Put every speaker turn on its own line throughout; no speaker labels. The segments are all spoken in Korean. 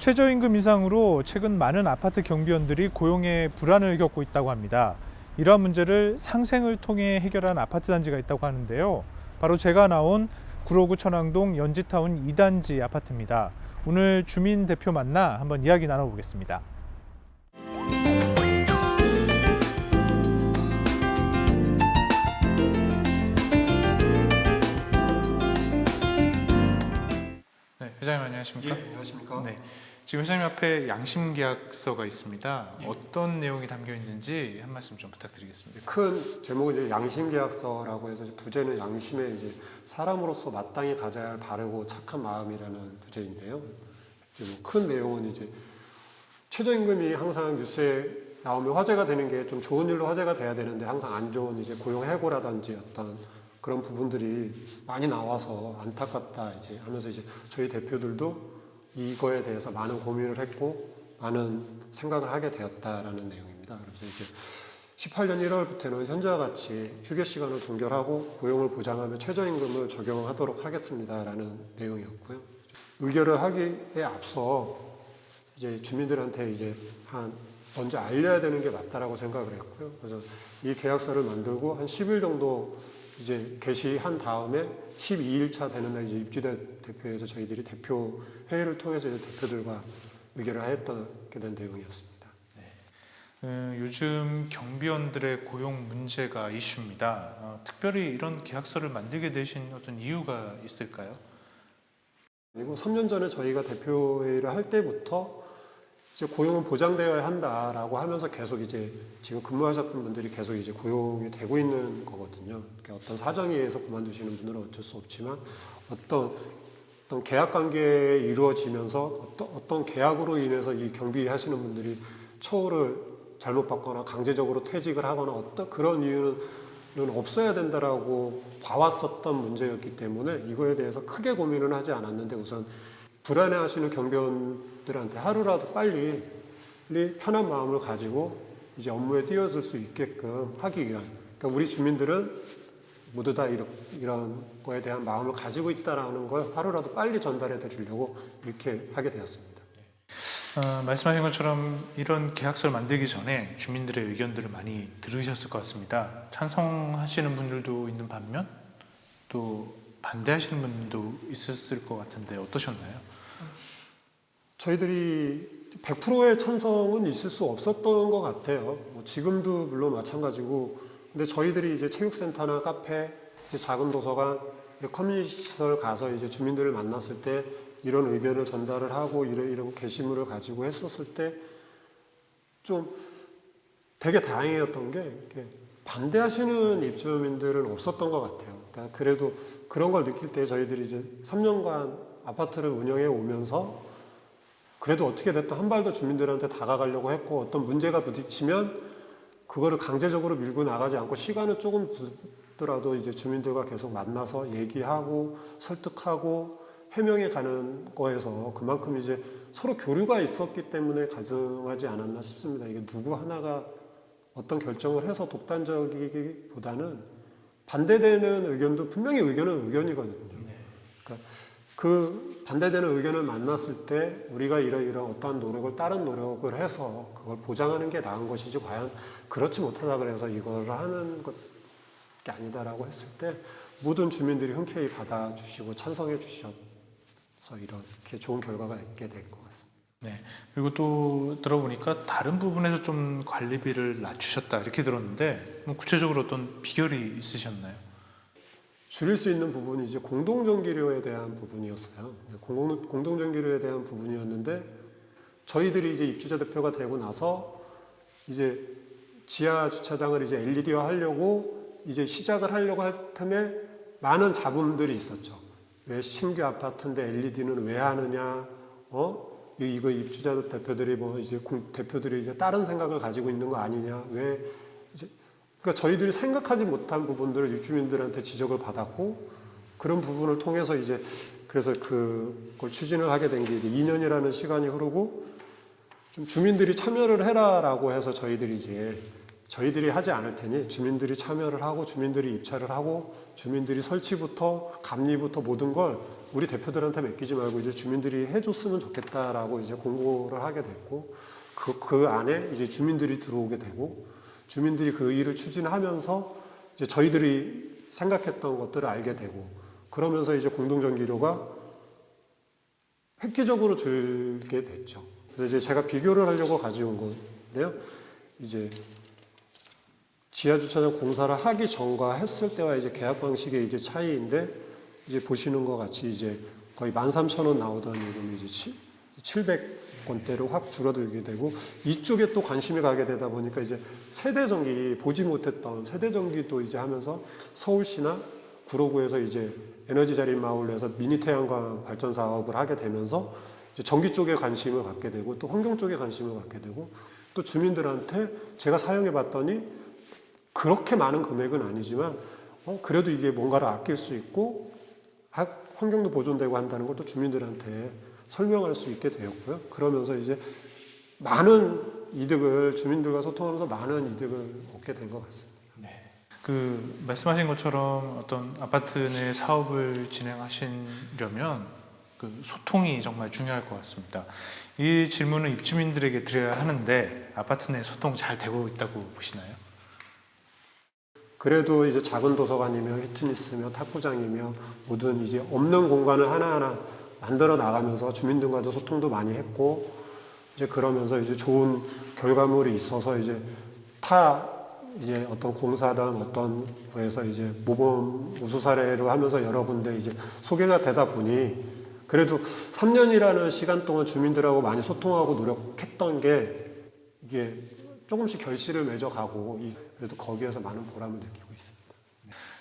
최저임금 인상으로 최근 많은 아파트 경비원들이 고용에 불안을 겪고 있다고 합니다. 이러한 문제를 상생을 통해 해결한 아파트 단지가 있다고 하는데요. 바로 제가 나온 구로구 천왕동 연지타운 2단지 아파트입니다. 오늘 주민 대표 만나 한번 이야기 나눠보겠습니다. 네, 회장님 안녕하십니까?
예, 안녕하십니까?
네, 지금 회장님 앞에 양심계약서가 있습니다.
예.
어떤 내용이 담겨 있는지 한 말씀 좀 부탁드리겠습니다.
큰 제목은 이제 양심계약서라고 해서 부제는 양심에 이제 사람으로서 마땅히 가져야 할 바르고 착한 마음이라는 부제인데요. 이제 큰 내용은 이제 최저임금이 항상 뉴스에 나오면 화제가 되는 게 좀 좋은 일로 화제가 돼야 되는데 항상 안 좋은 이제 고용해고라든지 어떤 그런 부분들이 많이 나와서 안타깝다 이제 하면서 이제 저희 대표들도 이거에 대해서 많은 고민을 했고 많은 생각을 하게 되었다라는 내용입니다. 그래서 이제 18년 1월부터는 현재와 같이 휴게 시간을 동결하고 고용을 보장하며 최저임금을 적용하도록 하겠습니다라는 내용이었고요. 의결을 하기에 앞서 이제 주민들한테 이제 먼저 알려야 되는 게 맞다라고 생각을 했고요. 그래서 이 계약서를 만들고 한 10일 정도 이제 게시한 다음에 12일차 되는 날 이제 입주대표에서 저희들이 대표 회의를 통해서 이제 대표들과 의결을 하게 된 내용이었습니다.
네. 요즘 경비원들의 고용 문제가 이슈입니다. 특별히 이런 계약서를 만들게 되신 어떤 이유가 있을까요?
그리고 3년 전에 저희가 대표회의를 할 때부터 이제 고용은 보장되어야 한다라고 하면서 계속 이제 지금 근무하셨던 분들이 계속 이제 고용이 되고 있는 거거든요. 그러니까 어떤 사정에 의해서 그만두시는 분들은 어쩔 수 없지만 어떤 계약 관계에 이루어지면서 어떤 계약으로 인해서 이 경비하시는 분들이 처우를 잘못 받거나 강제적으로 퇴직을 하거나 어떤 그런 이유는 없어야 된다라고 봐왔었던 문제였기 때문에 이거에 대해서 크게 고민은 하지 않았는데 우선 불안해하시는 경비원들한테 하루라도 빨리 편한 마음을 가지고 이제 업무에 뛰어들 수 있게끔 하기 위한 그러니까 우리 주민들은 모두 다 이런 거에 대한 마음을 가지고 있다라는 걸 하루라도 빨리 전달해 드리려고 이렇게 하게 되었습니다.
말씀하신 것처럼 이런 계약서를 만들기 전에 주민들의 의견들을 많이 들으셨을 것 같습니다. 찬성하시는 분들도 있는 반면 또 반대하시는 분들도 있었을 것 같은데 어떠셨나요?
저희들이 100%의 찬성은 있을 수 없었던 것 같아요. 지금도 물론 마찬가지고, 근데 저희들이 이제 체육센터나 카페, 이제 작은 도서관, 커뮤니티 시설 가서 이제 주민들을 만났을 때 이런 의견을 전달을 하고 이런 게시물을 가지고 했었을 때 좀 되게 다행이었던 게 반대하시는 입주민들은 없었던 것 같아요. 그러니까 그래도 그런 걸 느낄 때 저희들이 이제 3년간 아파트를 운영해 오면서 그래도 어떻게 됐든 한 발 더 주민들한테 다가가려고 했고 어떤 문제가 부딪히면 그거를 강제적으로 밀고 나가지 않고 시간을 조금 두더라도 이제 주민들과 계속 만나서 얘기하고 설득하고 해명해 가는 거에서 그만큼 이제 서로 교류가 있었기 때문에 가능하지 않았나 싶습니다. 이게 누구 하나가 어떤 결정을 해서 독단적이기보다는 반대되는 의견도 분명히 의견은 의견이거든요. 그러니까 그 반대되는 의견을 만났을 때 우리가 이런 어떠한 노력을 다른 노력을 해서 그걸 보장하는 게 나은 것이지 과연 그렇지 못하다 그래서 이걸 하는 것이 아니다라고 했을 때 모든 주민들이 흔쾌히 받아주시고 찬성해 주셔서 이렇게 좋은 결과가 있게 된 것 같습니다.
네. 그리고 또 들어보니까 다른 부분에서 좀 관리비를 낮추셨다 이렇게 들었는데 구체적으로 어떤 비결이 있으셨나요?
줄일 수 있는 부분이 이제 공동전기료에 대한 부분이었어요. 공동전기료에 대한 부분이었는데 저희들이 이제 입주자 대표가 되고 나서 이제 지하 주차장을 이제 LED화 하려고 이제 시작을 하려고 할 틈에 많은 잡음들이 있었죠. 왜 신규 아파트인데 LED는 왜 하느냐? 이거 입주자 대표들이 대표들이 이제 다른 생각을 가지고 있는 거 아니냐? 왜 이제 그러니까 저희들이 생각하지 못한 부분들을 입주민들한테 지적을 받았고 그런 부분을 통해서 이제 그래서 그걸 추진을 하게 된 게 이제 2년이라는 시간이 흐르고 좀 주민들이 참여를 해라라고 해서 저희들이 이제 저희들이 하지 않을 테니 주민들이 참여를 하고 주민들이 입찰을 하고 주민들이 설치부터 감리부터 모든 걸 우리 대표들한테 맡기지 말고 이제 주민들이 해줬으면 좋겠다라고 이제 공고를 하게 됐고 그 안에 이제 주민들이 들어오게 되고 주민들이 그 일을 추진하면서 이제 저희들이 생각했던 것들을 알게 되고 그러면서 이제 공동전기료가 획기적으로 줄게 됐죠. 그래서 이제 제가 비교를 하려고 가져온 건데요. 이제 지하주차장 공사를 하기 전과 했을 때와 이제 계약 방식의 이제 차이인데 이제 보시는 것 같이 이제 거의 13,000원 나오던 이름이 이제 700원대로 확 줄어들게 되고 이쪽에 또 관심이 가게 되다 보니까 이제 세대전기 보지 못했던 세대전기도 이제 하면서 서울시나 구로구에서 이제 에너지 자립 마을로 해서 미니 태양광 발전 사업을 하게 되면서 이제 전기 쪽에 관심을 갖게 되고 또 환경 쪽에 관심을 갖게 되고 또 주민들한테 제가 사용해 봤더니 그렇게 많은 금액은 아니지만 그래도 이게 뭔가를 아낄 수 있고 환경도 보존되고 한다는 걸 또 주민들한테 설명할 수 있게 되었고요. 그러면서 이제 많은 이득을 주민들과 소통하면서 많은 이득을 얻게 된 것 같습니다.
그 말씀하신 것처럼 어떤 아파트 내 사업을 진행하시려면 그 소통이 정말 중요할 것 같습니다. 이 질문은 입주민들에게 드려야 하는데 아파트 내 소통 잘 되고 있다고 보시나요?
그래도 이제 작은 도서관이며 피트니스며 탁구장이며 모든 이제 없는 공간을 하나하나 만들어 나가면서 주민들과도 소통도 많이 했고 이제 그러면서 이제 좋은 결과물이 있어서 이제 이제 어떤 공사단 어떤 구에서 이제 모범 우수 사례로 하면서 여러 군데 이제 소개가 되다 보니 그래도 3년이라는 시간 동안 주민들하고 많이 소통하고 노력했던 게 이게 조금씩 결실을 맺어가고 그래도 거기에서 많은 보람을 느끼고 있습니다.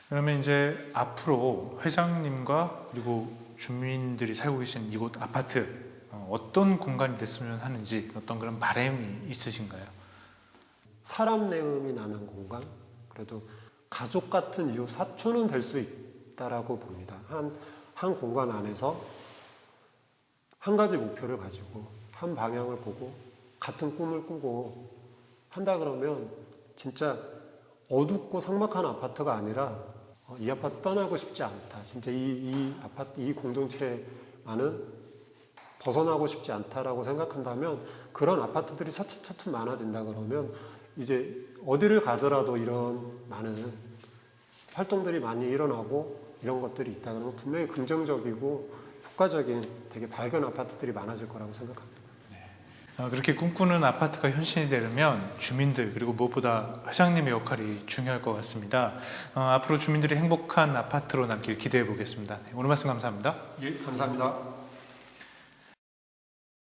그러면 이제 앞으로 회장님과 그리고 주민들이 살고 계신 이곳 아파트 어떤 공간이 됐으면 하는지 어떤 그런 바람이 있으신가요?
사람 내음이 나는 공간, 그래도 가족 같은 이웃 사촌은 될 수 있다라고 봅니다. 한 공간 안에서 한 가지 목표를 가지고 한 방향을 보고 같은 꿈을 꾸고 한다 그러면 진짜 어둡고 삭막한 아파트가 아니라 이 아파트 떠나고 싶지 않다. 진짜 이 아파트, 이 공동체만은 벗어나고 싶지 않다라고 생각한다면 그런 아파트들이 차츰차츰 많아진다 그러면 이제 어디를 가더라도 이런 많은 활동들이 많이 일어나고 이런 것들이 있다 그러면 분명히 긍정적이고 효과적인 되게 밝은 아파트들이 많아질 거라고 생각합니다.
그렇게 꿈꾸는 아파트가 현실이 되려면 주민들 그리고 무엇보다 회장님의 역할이 중요할 것 같습니다. 앞으로 주민들이 행복한 아파트로 남길 기대해 보겠습니다. 오늘 말씀 감사합니다.
예, 감사합니다.